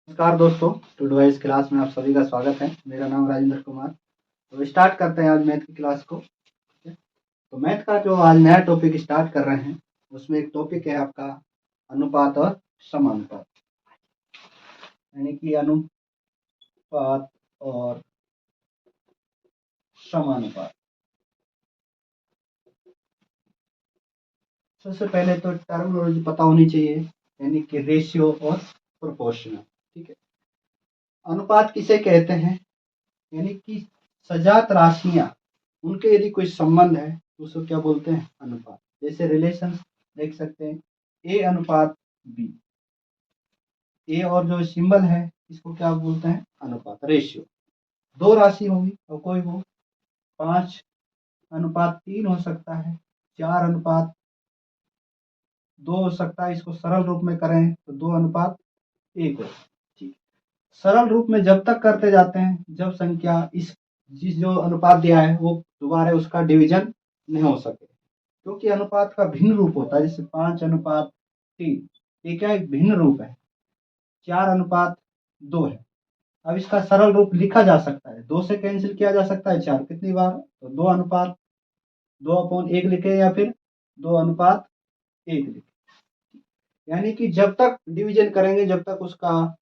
नमस्कार दोस्तों, to device class में आप सभी का स्वागत है। मेरा नाम राजेंद्र कुमार। तो स्टार्ट करते हैं आज मैथ की क्लास को। ठीक है? तो मैथ का जो आज नया टॉपिक स्टार्ट कर रहे हैं उसमें एक टॉपिक है आपका अनुपात और समानुपात, यानी कि अनुपात और समानुपात। सबसे पहले तो टर्मिनोलॉजी पता होनी चाहिए, यानी कि रेशियो और प्रोपोर्शनल। ठीक है, अनुपात किसे कहते हैं? यानी कि सजात राशियां, उनके यदि कोई संबंध है तो उसको क्या बोलते हैं? अनुपात। जैसे रिलेशन देख सकते हैं, ए अनुपात बी। ए और जो सिंबल है इसको क्या बोलते हैं? अनुपात, रेशियो। दो राशि होगी और कोई वो 5:3 हो सकता है, 4:2 हो सकता है। इसको सरल रूप में करें तो 2:1 हो। ठीक, सरल रूप में जब तक करते जाते हैं जब संख्या इस जिस जो अनुपात दिया है वो दोबारा उसका डिवीजन नहीं हो सके, क्योंकि अनुपात का भिन्न रूप होता है। जैसे 5:3, ये क्या एक भिन्न रूप है। 4:2 है। अब इसका सरल रूप लिखा जा सकता है, 2 से कैंसिल किया जा सकता है 4 कितनी बार, तो 2:2/1 लिखे या फिर 2:1 लिखे। यानी कि जब तक डिवीजन करेंगे जब तक उसका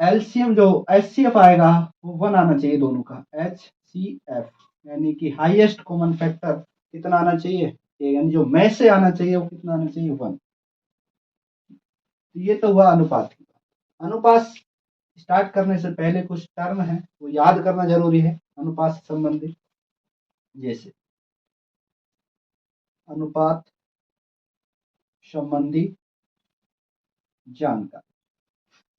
एलसीएम जो एचसीएफ आएगा वो 1 आना चाहिए दोनों का, एचसीएफ, यानी कि हाईएस्ट कॉमन फैक्टर कितना आना चाहिए? यानी जो में से आना चाहिए वो कितना आना चाहिए? 1। तो ये तो हुआ अनुपात की बात। अनुपात स्टार्ट करने से पहले कुछ टर्म है वो याद करना जरूरी है अनुपात से संबंधित। जैसे अनुपात संबंधी जानकारी,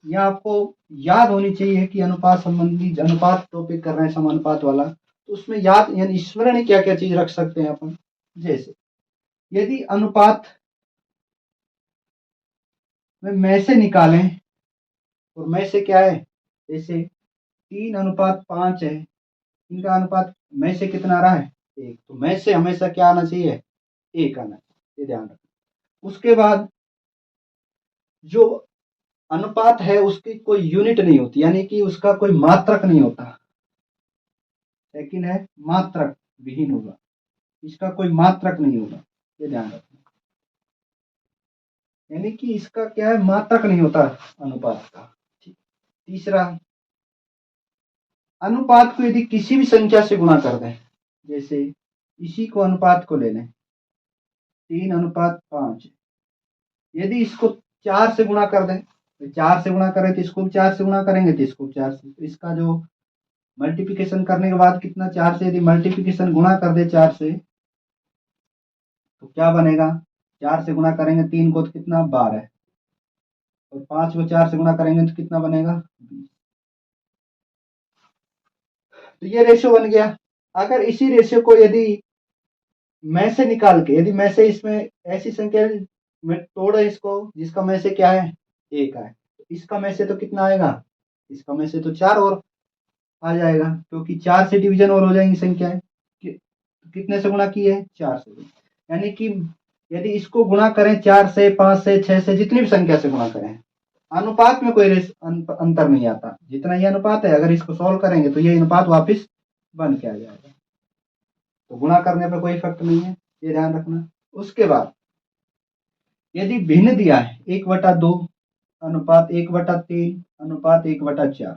यह आपको याद होनी चाहिए कि अनुपात संबंधी, अनुपात टॉपिक कर रहे हैं समानुपात वाला, तो उसमें याद यानी स्मरण क्या क्या चीज रख सकते हैं अपन। जैसे यदि अनुपात में से निकालें और में से क्या है, जैसे 3:5 है, इनका अनुपात में से कितना आ रहा है? 1। तो में से हमेशा क्या आना चाहिए? 1 आना चाहिए, ये ध्यान रखना। उसके बाद जो अनुपात है उसकी कोई यूनिट नहीं होती, यानी कि उसका कोई मात्रक नहीं होता, लेकिन है मात्रक विहीन होगा, इसका कोई मात्रक नहीं होगा, ये ध्यान रखना। यानी कि इसका क्या है, मात्रक नहीं होता अनुपात का। तीसरा, अनुपात को यदि किसी भी संख्या से गुणा कर दें, जैसे इसी को अनुपात को ले लें 3:5, यदि इसको 4 से गुणा कर दें, तो 4 से गुणा करें तो इसको भी 4 से गुणा करेंगे तो इसको 4 से, तो इसका जो मल्टीप्लिकेशन करने के बाद कितना, 4 से यदि मल्टीप्लिकेशन गुणा कर दे 4 से तो क्या बनेगा? 4 से गुणा करेंगे 3 को तो कितना, 12, और 5 को 4 से गुणा करेंगे तो कितना बनेगा, 20। तो ये रेशियो बन गया। अगर इसी रेशियो को यदि में से निकाल के, यदि में से इसमें ऐसी संख्या में तोड़े इसको जिसका में से क्या है, 1 है, तो इसका में से तो कितना आएगा? इसका में से तो 4 और आ जाएगा, क्योंकि 4 से डिवीजन और हो जाएंगी संख्याएं। कितने से गुणा किए? 4 से। यानी कि यदि इसको गुणा करें 4 से, 5 से, 6 से, जितनी भी संख्या से गुणा करें, अनुपात में कोई अंतर नहीं आता। जितना ये अनुपात है अगर इसको सॉल्व करेंगे तो ये अनुपात वापस बन के आ जाएगा, तो गुणा करने पर कोई इफेक्ट नहीं है, ये ध्यान रखना। उसके बाद यदि भिन्न दिया है 1/2 अनुपात 1/3 अनुपात 1/4,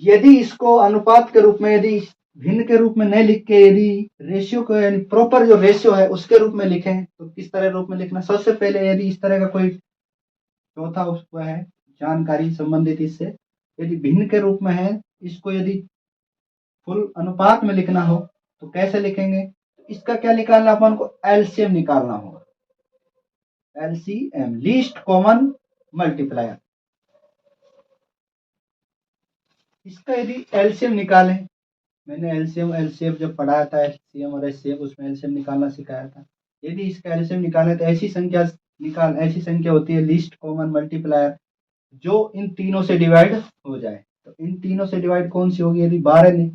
यदि इसको अनुपात के रूप में, यदि भिन्न के रूप में नहीं लिख के यदि रेशियो को, यानी प्रॉपर जो रेशियो है उसके रूप में लिखें तो किस तरह रूप में लिखना? सबसे पहले यदि इस तरह का कोई चौथा उसको है जानकारी संबंधित इससे, यदि भिन्न के रूप में है, इसको यदि फुल अनुपात में लिखना हो तो कैसे लिखेंगे? इसका क्या निकालना, अपन को एलसीएम निकालना होगा। LCM, least common multiplier. इसका यदि एलसीएम निकालें, मैंने एलसीएम एलसीएफ जब पढ़ाया था, एलसीएम और एचसीएफ, उसमें एलसीएम निकालना सिखाया था। यदि इसका एलसीएम निकालें तो ऐसी संख्या होती है लीस्ट कॉमन मल्टीप्लायर, जो इन तीनों से डिवाइड हो जाए। तो इन तीनों से डिवाइड कौन सी होगी? यदि 12 ने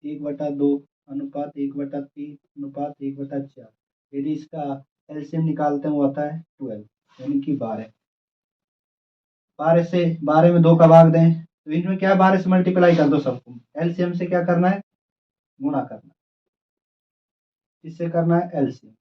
1/2 अनुपात 1/3 अनुपात 1/4, यदि इसका एलसीएम निकालते हैं वो आता है 12, यानी कि 12। 12 में 2 का भाग दें, तो इनमें क्या है, 12 से मल्टीप्लाई कर दो सबको। एलसीएम से क्या करना है, गुणा करना है। किससे करना है, एलसीएम।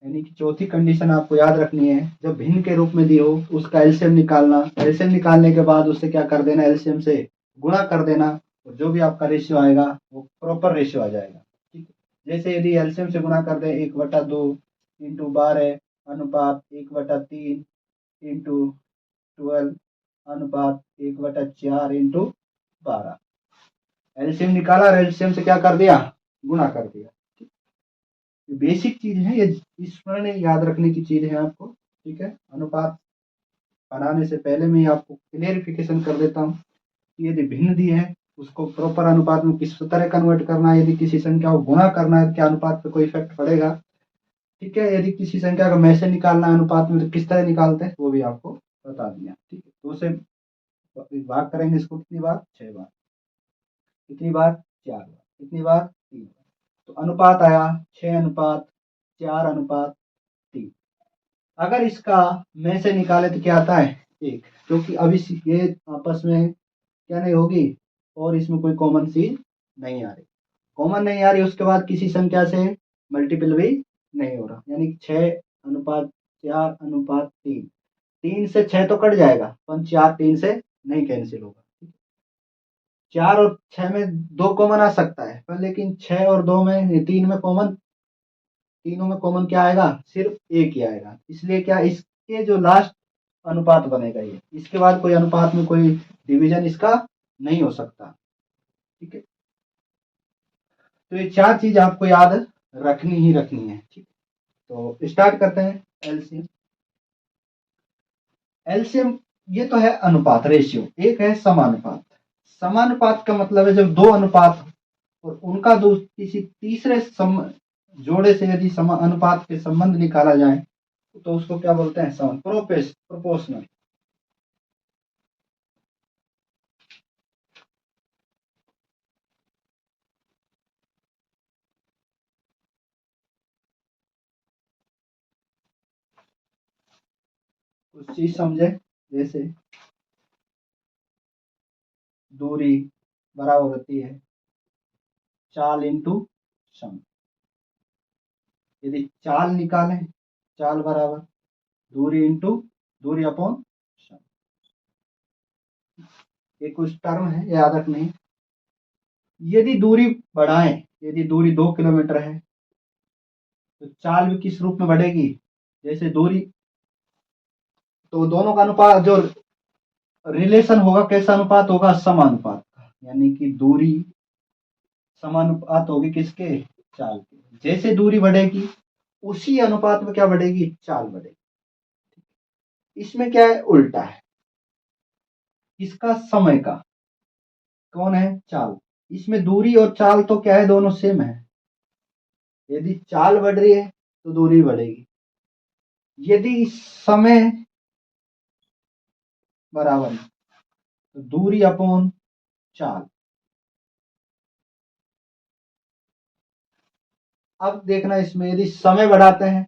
यानी कि चौथी कंडीशन आपको याद रखनी है, जब भिन्न के रूप में दी हो उसका एलसीएम निकालना। एलसीएम निकालने के बाद उससे क्या कर देना, एलसीएम से गुणा कर देना, और जो भी आपका रेशियो आएगा वो प्रॉपर रेशियो आ जाएगा। ठीक है, जैसे यदि एलसीएम से गुणा कर दे 1/2 इंटू 12 अनुपात 1/3 इंटू 12 अनुपात 1/4 इंटू 12, एलसीएम निकाला और एलसीएम से क्या कर दिया, गुणा कर दिया। बेसिक चीज है ये, स्मरण याद रखने की चीज है आपको। ठीक है, अनुपात बनाने से पहले मैं आपको क्लियरिफिकेशन कर देता हूँ कि यदि भिन्न दी है उसको प्रॉपर अनुपात में किस तरह कन्वर्ट करना है, यदि किसी संख्या को गुणा करना है क्या अनुपात पे कोई इफेक्ट पड़ेगा। ठीक है, यदि किसी संख्या का मैसे निकालना है अनुपात में तो किस तरह निकालते हैं वो भी आपको बता दिया। ठीक है, तो उसे भाग करेंगे इसको कितनी बार, 6 बार। कितनी बार, 4 बार। कितनी बार, 3 बार। तो अनुपात आया 6:4:3। अगर इसका में से निकाले तो क्या आता है, 1, क्योंकि अभी ये आपस में क्या नहीं होगी, और इसमें कोई कॉमन सी नहीं आ रही। कॉमन नहीं आ रही, उसके बाद किसी संख्या से मल्टीपल भी नहीं हो रहा, यानी 6:4:3। 3 से 6 तो कट जाएगा, पर 4 3 से नहीं कैंसिल होगा। 4 और 6 में 2 कॉमन आ सकता है, पर लेकिन 6 और 2 में, 3 में कॉमन, तीनों में कॉमन क्या आएगा, सिर्फ एक ही आएगा। इसलिए क्या, इसके जो लास्ट अनुपात बनेगा ये, इसके बाद कोई अनुपात में कोई डिवीजन इसका नहीं हो सकता। ठीक है, तो ये 4 चीज आपको याद रखनी ही रखनी है। ठीक, तो स्टार्ट करते हैं एलसीएम। एलसीएम ये तो है अनुपात, रेशियो। एक है समानुपात। समानुपात का मतलब है जब दो अनुपात और उनका दो किसी तीसरे जोड़े से यदि अनुपात के संबंध निकाला जाए तो उसको क्या बोलते हैं, समान, प्रोपोर्शनल। कुछ चीज समझे, जैसे दूरी बराबर होती है चाल इंटू समय। यदि चाल निकालें, चाल बराबर दूरी इंटू दूरी अपॉन समय। ये कुछ टर्म है, याद रखनी है। यदि दूरी बढ़ाएं, यदि दूरी 2 किलोमीटर है तो चाल भी किस रूप में बढ़ेगी, जैसे दूरी, तो दोनों का अनुपात जो रिलेशन होगा, कैसा अनुपात होगा, समानुपात का। यानी कि दूरी समानुपात होगी किसके, चाल के। जैसे दूरी बढ़ेगी उसी अनुपात में क्या बढ़ेगी, चाल बढ़ेगी। इसमें क्या है, उल्टा है। इसका समय का कौन है, चाल। इसमें दूरी और चाल तो क्या है, दोनों सेम है। यदि चाल बढ़ रही है तो दूरी बढ़ेगी, यदि समय बराबर है तो दूरी अपॉन चाल। अब देखना इसमें, यदि समय बढ़ाते हैं,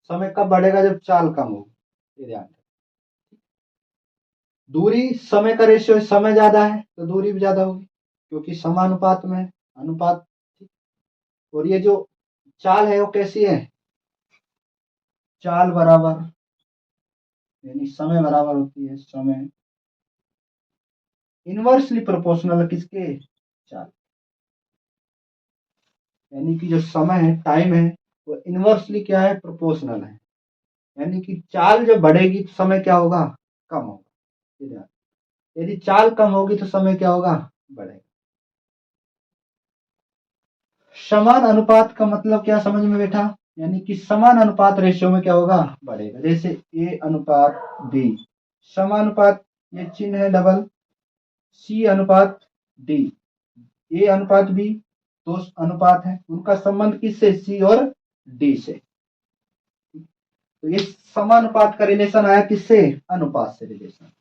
समय कब बढ़ेगा, जब चाल कम होगी। ये ध्यान रखें। दूरी समय का रेशियो, समय ज्यादा है तो दूरी भी ज्यादा होगी, क्योंकि समानुपात में है, अनुपात। और ये जो चाल है वो कैसी है, चाल बराबर, यानी समय बराबर होती है, समय इनवर्सली प्रोपोर्शनल किसके, चाल। यानी कि जो समय है, टाइम है, वो इनवर्सली क्या है, प्रोपोर्शनल है। यानी कि चाल जब बढ़ेगी तो समय क्या होगा, कम होगा। यदि चाल कम होगी तो समय क्या होगा, बढ़ेगा। समान अनुपात का मतलब क्या समझ में बैठा, यानी कि समान अनुपात रेशियो में क्या होगा, बढ़ेगा। जैसे ए अनुपात बी, समानुपात, ये चिन्ह है डबल, सी अनुपात डी, ए अनुपात बी, दो अनुपात है, उनका संबंध किससे, सी और डी से। तो ये समानुपात का रिलेशन आया किससे, अनुपात से रिलेशन।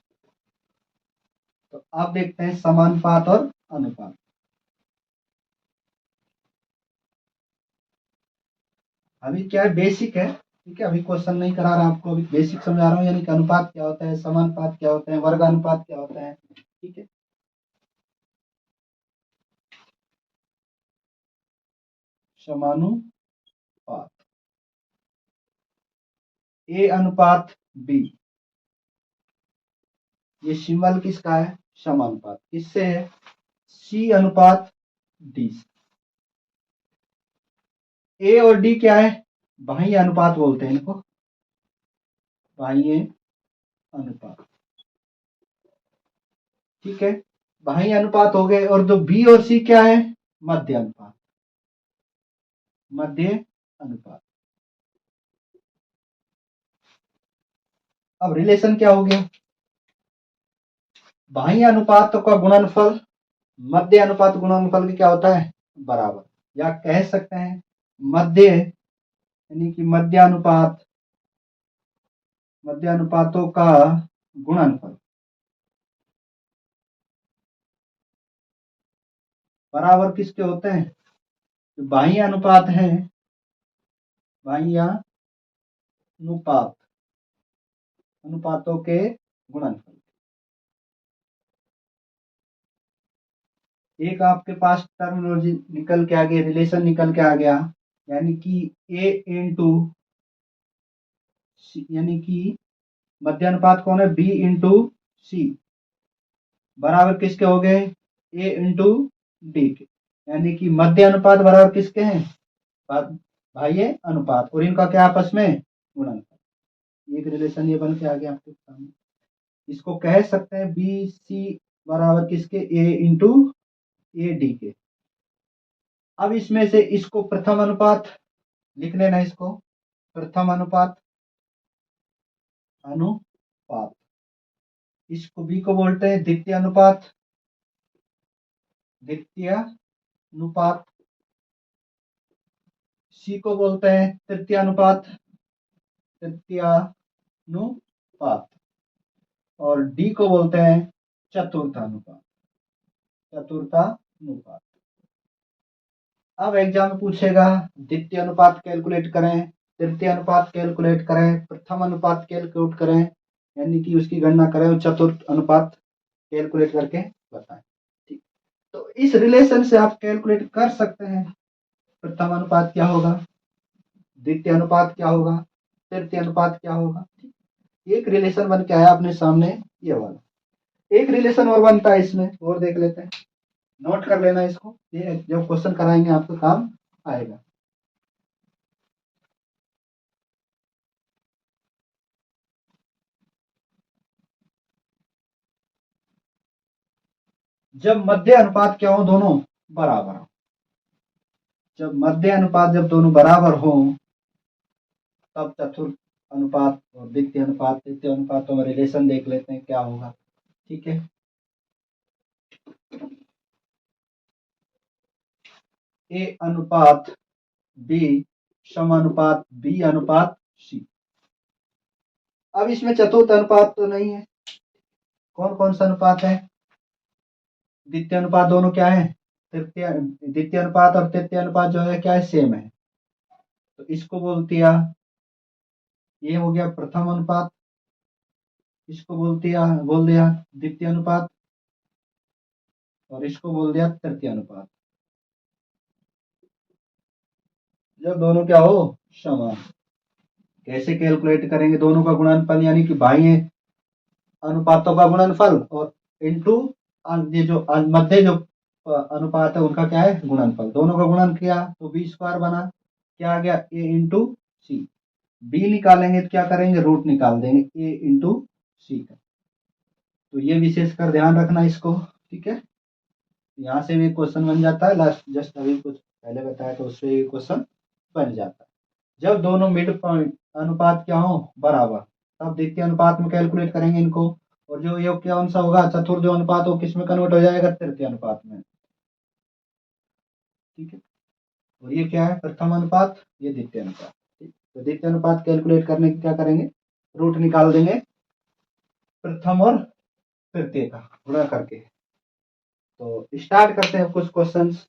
तो आप देखते हैं समानुपात और अनुपात। अभी क्या है, बेसिक है, ठीक है, अभी क्वेश्चन नहीं करा रहा आपको, अभी बेसिक समझा रहा हूँ, यानी कि अनुपात क्या होता है, समानुपात क्या होता है, वर्ग अनुपात क्या होता है। ठीक है, समानुपात ए अनुपात बी, ये सिंबल किसका है, समानुपात, किससे है, सी अनुपात डी। ए और डी क्या है, बाह्य अनुपात बोलते हैं इनको, बाह्य अनुपात। ठीक है, बाह्य अनुपात हो गए, और जो बी और सी क्या है, मध्य अनुपात, मध्य अनुपात। अब रिलेशन क्या हो गया, बाह्य अनुपात का गुणनफल मध्य अनुपात गुणनफल के क्या होता है, बराबर, या कह सकते हैं मध्य, यानी कि मध्य अनुपातों का गुणनफल बराबर किसके होते हैं, जो बाह्य अनुपात है, बाह्य अनुपात, अनुपातों के गुणनफल। एक आपके पास टर्मिनोलॉजी निकल के आ गई, रिलेशन निकल के आ गया, यानी कि ए इंटू, यानी कि मध्य अनुपात कौन है, बी इंटू सी, बराबर किसके हो गए, ए इंटू डी के, यानी कि मध्य अनुपात बराबर किसके हैं, बाह्य अनुपात, और इनका क्या आपस में गुणनफल। एक रिलेशन ये बन के आ गया आपके सामने, इसको कह सकते हैं बी सी बराबर किसके, ए इंटू ए डी के। अब इसमें से इसको प्रथम अनुपात लिख लेना, इसको प्रथम अनुपात, इसको बी को बोलते हैं द्वितीय अनुपात, द्वितीय अनुपात, सी को बोलते हैं तृतीय अनुपात, तृतीय अनुपात, और डी को बोलते हैं चतुर्थ अनुपात, चतुर्थ अनुपात। अब एग्जाम में पूछेगा द्वितीय अनुपात कैलकुलेट करें, तृतीय अनुपात कैलकुलेट करें, प्रथम अनुपात कैलकुलेट करें, यानी कि उसकी गणना करें, और चतुर्थ अनुपात कैलकुलेट करके बताएं। ठीक, तो इस रिलेशन से आप कैलकुलेट कर सकते हैं प्रथम अनुपात क्या होगा, द्वितीय अनुपात क्या होगा, तृतीय अनुपात क्या होगा। एक रिलेशन बन के आया अपने सामने ये वाला, एक रिलेशन और बनता है इसमें, और देख लेते हैं, नोट कर लेना इसको, ये जब क्वेश्चन कराएंगे आपको काम आएगा। जब मध्य अनुपात क्या हो, दोनों बराबर हो, जब मध्य अनुपात जब दोनों बराबर हो, तब चतुर्थ अनुपात और द्वितीय अनुपात, तृतीय अनुपातों में रिलेशन देख लेते हैं क्या होगा। ठीक है, ए अनुपात बी समानुपात बी अनुपात सी। अब इसमें चतुर्थ अनुपात तो नहीं है, कौन कौन सा अनुपात है, द्वितीय अनुपात दोनों क्या है, तृतीय, द्वितीय अनुपात और तृतीय अनुपात जो है क्या है, सेम है, तो इसको बोल दिया, ये हो गया प्रथम अनुपात, इसको बोल दिया द्वितीय अनुपात, और इसको बोल दिया तृतीय अनुपात। जब दोनों क्या हो, समान, कैसे कैलकुलेट करेंगे, दोनों का गुणनफल, यानी कि बाह्य अनुपातों का गुणनफल, और इंटू ये जो मध्य जो अनुपात है उनका क्या है, गुणनफल, दोनों का गुणन किया तो बी स्क्वायर बना, क्या आ गया, ए इंटू सी, बी निकालेंगे तो क्या करेंगे, रूट निकाल देंगे ए इंटू सी का। तो ये विशेषकर ध्यान रखना इसको। ठीक है, यहाँ से भी क्वेश्चन बन जाता है, लास्ट जस्ट अभी कुछ पहले बताया तो उससे भी क्वेश्चन बन जाता है। जब दोनों मिड पॉइंट अनुपात क्या हो, बराबर, तब द्वितीय अनुपात में कैलकुलेट करेंगे इनको, और जो योग कौन सा होगा, चतुर्थ जो अनुपात हो किस में कन्वर्ट हो जाएगा, तृतीय अनुपात में। ठीक है, और ये क्या है, प्रथम अनुपात, ये द्वितीय अनुपात। ठीक, तो द्वितीय अनुपात कैलकुलेट करने की क्या करेंगे, रूट निकाल देंगे प्रथम और तृतीय का गुणा करके। तो स्टार्ट करते हैं कुछ क्वेश्चंस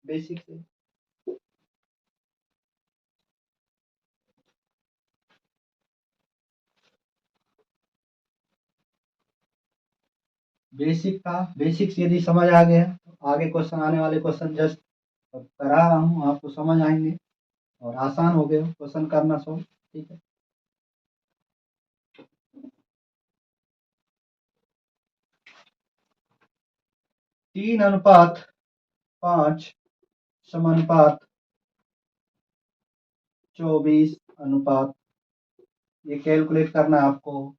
बेसिक से। बेसिक था, बेसिक्स यदि समझ आ गया तो आगे क्वेश्चन आने वाले क्वेश्चन जस्ट करा रहा हूँ, आपको समझ आएंगे और आसान हो गए क्वेश्चन करना सो। ठीक है, 3:5 समानुपात 24 ये कैलकुलेट करना है आपको,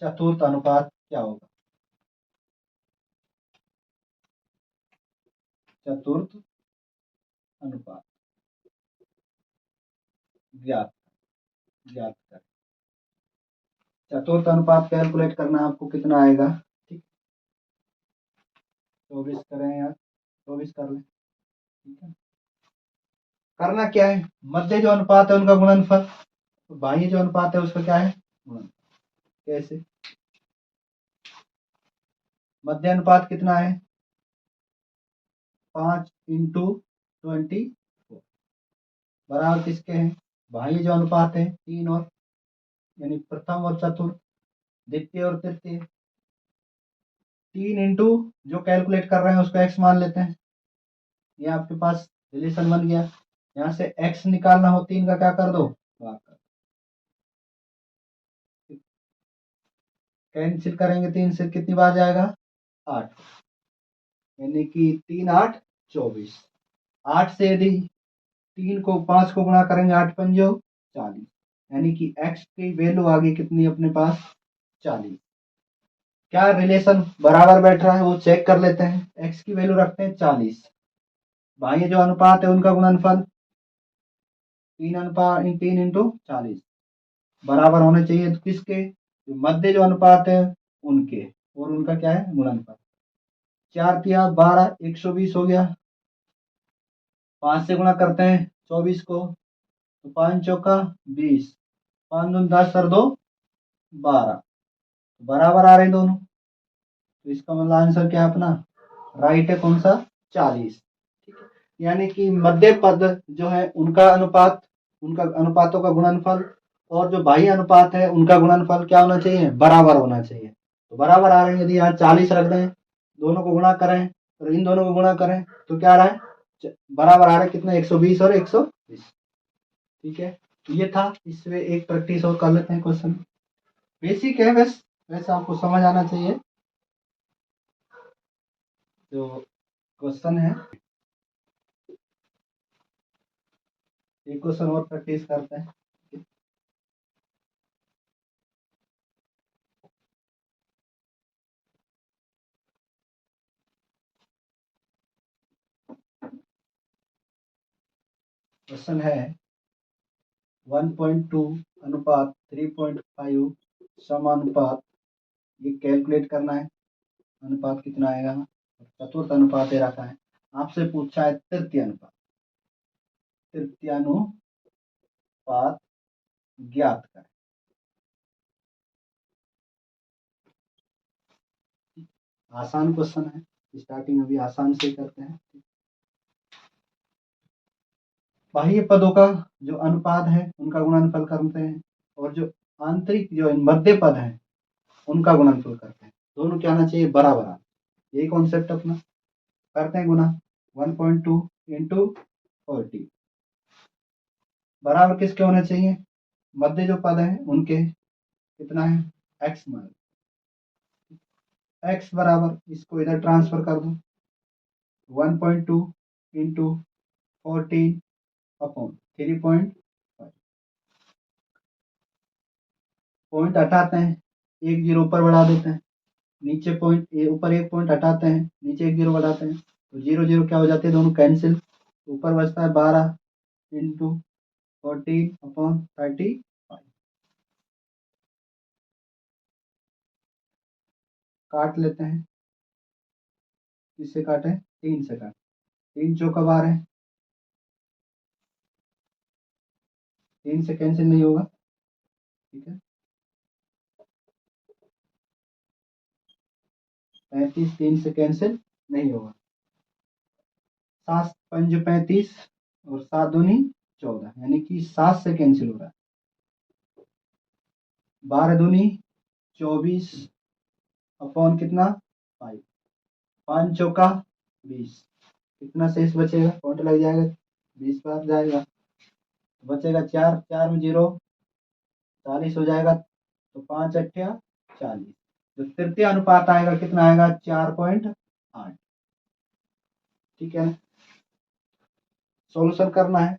चतुर्थ अनुपात क्या होगा, चतुर्थ अनुपात ज्ञात ज्ञात कर। चतुर्थ अनुपात कैलकुलेट करना आपको कितना आएगा, ठीक, 24 करें यार, 24 कर लें। ठीक है, करना क्या है, मध्य जो अनुपात है उनका गुणनफल, तो बाह्य जो अनुपात है उसका क्या है गुणनफल। कैसे, मध्य अनुपात कितना है 5 × 24 बराबर किसके हैं, बाह्य जो अनुपात है 3 और, यानी प्रथम और चतुर्थ, द्वितीय और तृतीय। 3 इंटू जो कैलकुलेट कर रहे हैं उसको x मान लेते हैं, ये आपके पास रिलेशन बन गया। यहाँ से x निकालना हो 3 का क्या कर दो, भाग कर, कैंसिल करेंगे 3 से कितनी बार जाएगा 8, यानी कि 3 8 24। 8 से यदि 3 को 5 को गुणा करेंगे 8 पंजो 40, यानी कि x की वैल्यू आ गई कितनी अपने पास 40। क्या रिलेशन बराबर बैठ रहा है वो चेक कर लेते हैं, x की वैल्यू रखते हैं 40, बाह्य जो अनुपात है उनका गुणनफल 3 इंटू 40 बराबर होने चाहिए, तो किसके, जो मध्य जो अनुपात है उनके, और उनका क्या है गुणनफल। 4 तिया 12 120 हो गया, 5 से गुणा करते हैं 24 को, तो 5 चौका 20, 5 दूनी 10 और 2 12, बराबर आ रहे दोनों, तो इसका मतलब आंसर क्या है अपना, राइट है कौन सा 40। ठीक है, यानी कि मध्य पद जो है उनका अनुपात, उनका अनुपातों का गुणनफल और जो बाह्य अनुपात है उनका गुणनफल क्या होना चाहिए, बराबर होना चाहिए। तो बराबर आ रहे हैं, यदि यहाँ 40 रख दें, दोनों को गुणा करें और इन दोनों को गुणा करें तो क्या आ रहा है, बराबर आ रहा है कितना 120 और 120। ठीक है, तो ये था, इसमें एक प्रैक्टिस और कर लेते हैं क्वेश्चन, बेसिक है बस, वैसे आपको समझ आना चाहिए। जो क्वेश्चन है, एक क्वेश्चन और प्रैक्टिस करते हैं। क्वेश्चन है 1.2 अनुपात 3.5 समानुपात, ये कैलकुलेट करना है, अनुपात कितना आएगा, चतुर्थ अनुपात दे रखा है, आपसे पूछा है तृतीय अनुपात, तृतीयानुपात ज्ञात करें। आसान क्वेश्चन है, स्टार्टिंग अभी आसान से करते हैं। बाह्य पदों का जो अनुपात है उनका गुणनफल करते हैं, और जो आंतरिक जो मध्य पद है उनका गुणनफल करते हैं, दोनों क्या आना चाहिए बराबर आना, यही कॉन्सेप्ट अपना, करते हैं गुना 1.2 इंटू 40 बराबर किसके होने चाहिए, मध्य जो पद है उनके, कितना है x मान, x बराबर इसको इधर ट्रांसफर कर दो, 1.2 इंटू 14 अपॉन 3.5, पॉइंट हटाते हैं, एक जीरो ऊपर बढ़ा देते हैं, नीचे पॉइंट ऊपर एक पॉइंट हटाते हैं, नीचे एक जीरो बढ़ाते हैं, तो जीरो जीरो क्या हो जाते हैं दोनों कैंसिल, ऊपर बचता है 12 इंटू 14 अपॉन 35, काट लेते हैं, किससे काटें 3 से काटें, 3 चौका 12, 3 से कैंसिल नहीं होगा। ठीक है, 35 3 से कैंसिल नहीं होगा, 7 पंज 35 और 7 दूनी 14, यानी कि 7 से कैंसिल हो रहा है, 12 दूनी 24 अपॉन कितना 5, 5 चौका 20, कितना शेष बचेगा, पॉइंट लग जाएगा, 20 बार जाएगा, बचेगा 4, 4 में 0, 40 हो जाएगा, तो 5 अट्ठया 40, जो तृतीय अनुपात आएगा कितना आएगा, 4.8। ठीक है, सॉल्यूशन करना है,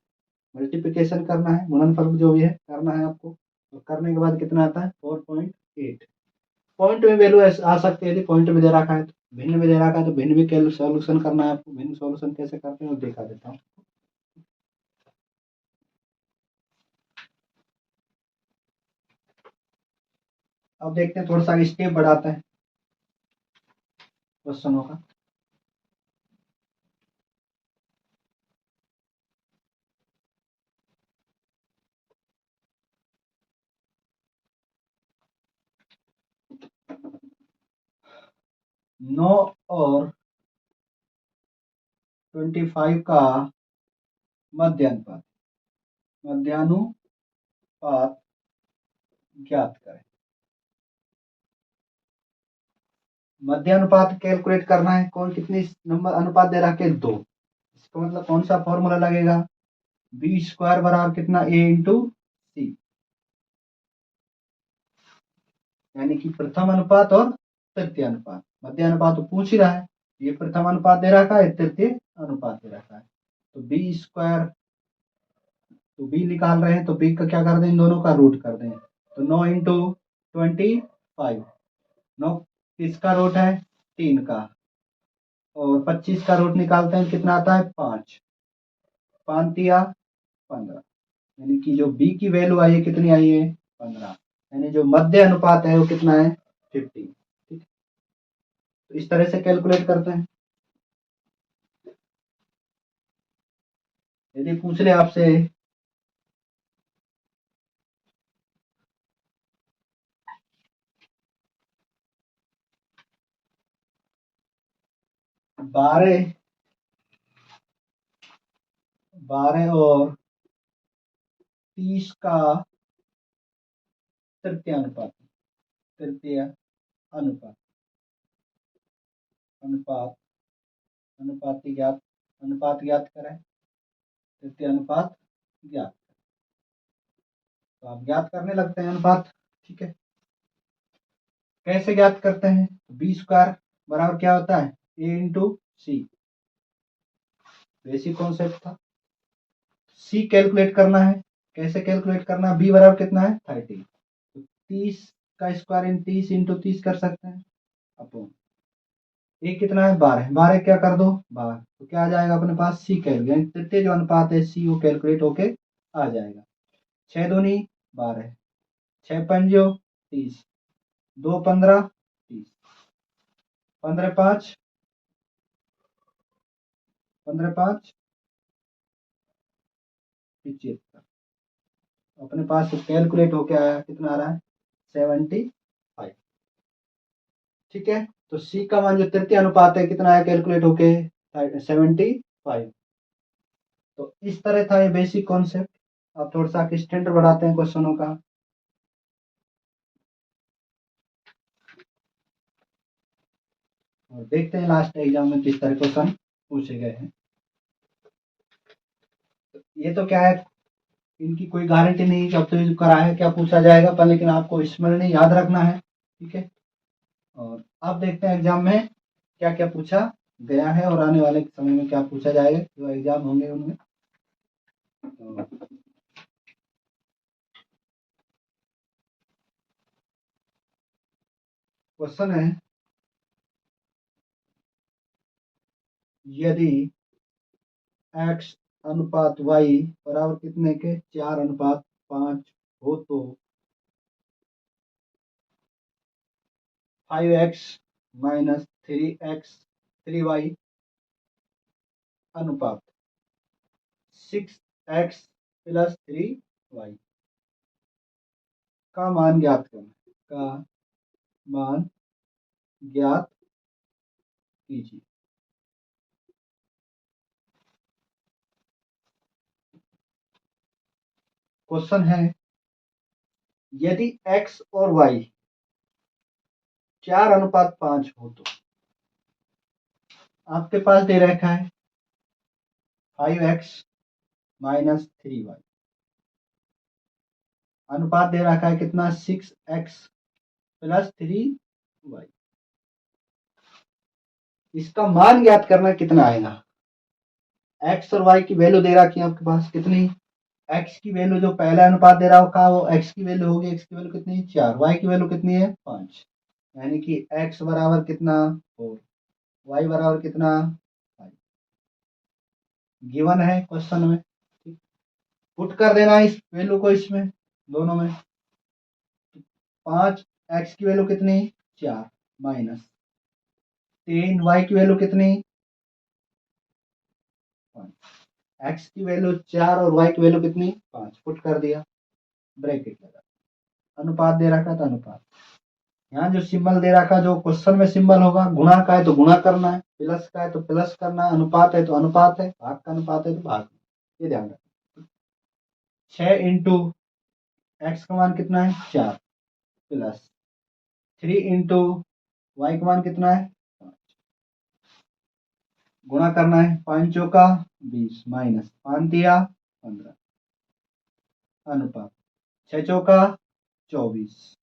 मल्टीप्लिकेशन करना है, गुणनफल जो भी है करना है आपको, तो करने के बाद कितना आता है 4.8। पॉइंट में वैल्यू आ सकती है, यदि पॉइंट में दे रखा है तो, भिन्न में दे रखा है तो भिन्न भी सॉल्यूशन करना है आपको। भिन्न सॉल्यूशन कैसे करते हैं वो दिखा देता हूँ। अब देखते हैं, थोड़ा सा स्टेप बढ़ाते हैं क्वेश्चनों का। नौ और 25 का मध्यानुपात ज्ञात करें। मध्यानुपात कैलकुलेट करना है, कौन कितनी नंबर अनुपात दे रहा है, 2। इसका मतलब कौन सा फॉर्मूला लगेगा, बी स्क्वायर बराबर कितना, ए इंटू सी, यानी कि प्रथम अनुपात और तृतीय अनुपात। मध्य अनुपात तो पूछ ही रहा है, ये प्रथम अनुपात दे रखा है, तृतीय अनुपात दे रखा है, तो बी स्क्वायर, तो बी निकाल रहे हैं तो बी का क्या कर दें, इन दोनों का रूट कर दें, तो 9 इंटू 25, 9 किसका रूट है, 3 का, और 25 का रूट निकालते हैं कितना आता है, 5, 5 तिया 15, यानी कि जो बी की वैल्यू आई है कितनी आई है, 15, यानी जो मध्य अनुपात है वो कितना है, 50। ठीक, तो इस तरह से कैलकुलेट करते हैं। यदि पूछ ले आपसे 12 और 30 का तृतीय अनुपात, तृतीय अनुपात, अनुपात अनुपात ज्ञात करें, तृतीय अनुपात ज्ञात, तो आप ज्ञात करने लगते हैं अनुपात। ठीक है, कैसे ज्ञात करते हैं, बी स्क्वायर बराबर क्या होता है, ए इंटू सी, बेसिक कॉन्सेप्ट था। सी कैलकुलेट करना है, कैसे कैलकुलेट करना, बी बराबर कितना है 30, तो 30 का स्क्वायर इन 30 इंटू 30 कर सकते हैं, अपॉन ए कितना है 12, 12 क्या कर दो 12, तो क्या आ जाएगा अपने पास, सी कैलकुलेट, तृतीय जो अनुपात है सी वो कैलकुलेट होके आ जाएगा। 6 दूनी 12, 6 पंजो 30, 2 15 30, 15 5 75, अपने पास कैलकुलेट होके आया कितना आ रहा है 75। ठीक है, तो सी का मान जो तृतीय अनुपात है कितना है कैलकुलेट होके 75। तो इस तरह था ये बेसिक कॉन्सेप्ट। अब थोड़ा सा स्टैंडर्ड बढ़ाते हैं क्वेश्चनों का। और देखते हैं लास्ट एग्जाम में किस तरह क्वेश्चन पूछे गए हैं। ये तो क्या है, इनकी कोई गारंटी नहीं कब तो करा है क्या पूछा जाएगा, पर लेकिन आपको स्मरण याद रखना है। ठीक है, और अब देखते हैं एग्जाम में क्या क्या पूछा गया है और आने वाले समय में क्या पूछा जाएगा, जो एग्जाम होंगे उनमें। तो क्वेश्चन है, यदि x अनुपात y बराबर कितने के 4:5 हो तो 5x माइनस 3y अनुपात 6x प्लस 3y का मान ज्ञात करना, का मान ज्ञात कीजिए। क्वेश्चन है, यदि x और y 4:5 हो तो आपके पास दे रखा है 5x माइनस 3y, अनुपात दे रखा है कितना 6x प्लस 3y। इसका मान ज्ञात करना कितना आएगा। x और y की वैल्यू दे रखी है आपके पास कितनी, x की वैल्यू जो पहला अनुपात दे रहा होगा वो x की वैल्यू होगी, x की वैल्यू कितनी है 4, y की वैल्यू कितनी है 5, यानी कि x बराबर कितना 4, y बराबर कितना 5 गिवन है क्वेश्चन में। पुट कर देना इस वैल्यू को इसमें दोनों में। 5 x की वैल्यू कितनी 4 माइनस 3 y की वैल्यू कितनी 5, x की वैल्यू 4 और y की वैल्यू कितनी 5, पुट कर दिया, ब्रैकेट लगा, अनुपात दे रखा था अनुपात, यहाँ जो सिंबल दे रखा जो क्वेश्चन में सिंबल होगा, गुणा का है तो गुणा करना है, प्लस का है तो प्लस करना है, अनुपात है तो अनुपात है, भाग का अनुपात है तो भाग, ये ध्यान रखना। 6 इंटू एक्स का मान कितना है 4 प्लस 3 इंटू वाई का मान कितना है 5, गुणा करना है 5 चौका 20 माइनस 5 दिया 15, अनुपात 6 चौका 24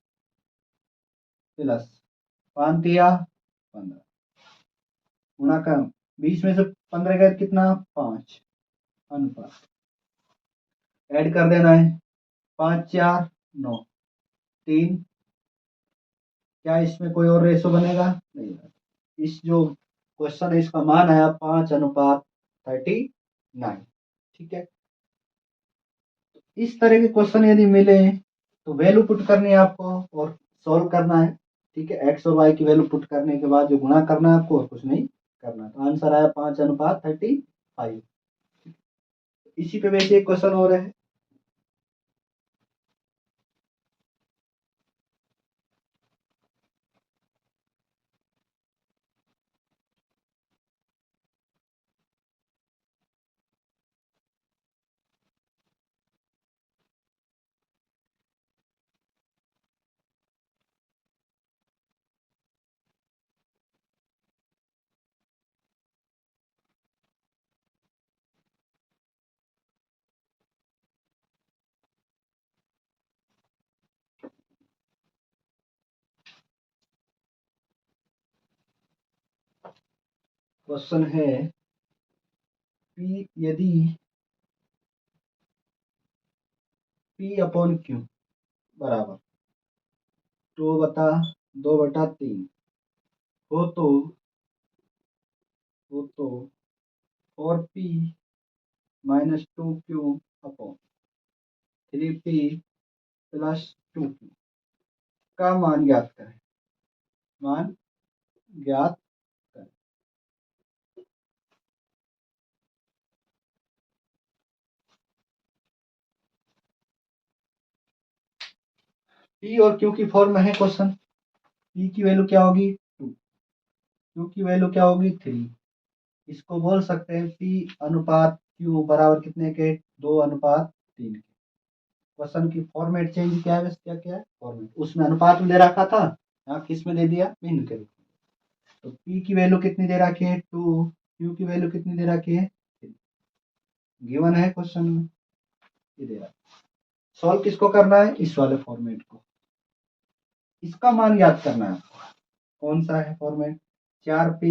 प्लस 5 दिया 15, गुणा कर 20 में से 15 गए कितना 5, अनुपात ऐड कर देना है 5 4 9 3, क्या इसमें कोई और रेशो बनेगा नहीं, इस जो क्वेश्चन है इसका मान आया 5:39। ठीक है, इस तरह के क्वेश्चन यदि मिले तो वैल्यू पुट करनी है आपको और सॉल्व करना है। ठीक है, एक्स और वाई की वैल्यू पुट करने के बाद जो गुणा करना है आपको और कुछ नहीं करना, तो आंसर आया 5:35। इसी पे वैसे एक क्वेश्चन हो रहा है। क्वेश्चन है P यदि P/Q बराबर 2/2/3 हो तो 4P minus 2Q/3P plus 2Q का मान ज्ञात करें, मान ज्ञात करें। P और Q की फॉर्म में है क्वेश्चन, P की वैल्यू क्या होगी 2, Q की वैल्यू क्या होगी 3, इसको बोल सकते हैं P/Q बराबर कितने के 2/3 के। क्वेश्चन की फॉर्मेट चेंज क्या है, बस क्या क्या है फॉर्मेट, उसमें अनुपात में दे रखा था, यहाँ किस में दे दिया भिन्न के रूप में। तो P की वैल्यू कितनी दे रखी है 2, Q की वैल्यू कितनी दे रखी है 3, गिवन है क्वेश्चन में, ये दे रहा। सॉल्व किसको करना है इस वाले फॉर्मेट को, इसका मान याद करना है आपको, कौन सा है फॉर्मेट 4P